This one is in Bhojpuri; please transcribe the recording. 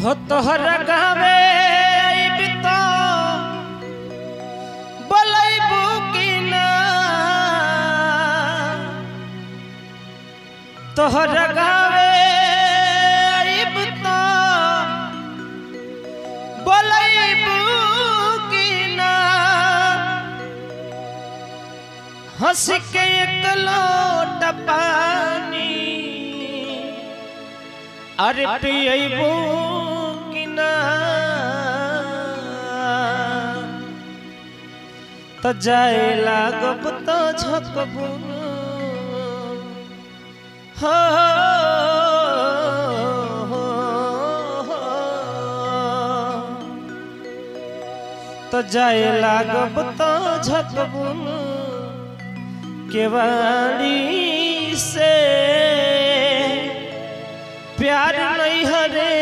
हो तोहर गावे आइब तो बोलैबू कि ना तोहर गावे आइब तो बोलैबू कि ना हंस के एक लोटा पानी अरे पियबू कि ना तो जाए लागब तो झकबू हो तो जाए लागब तो झकबू केवाड़ी से प्यार नहीं हरे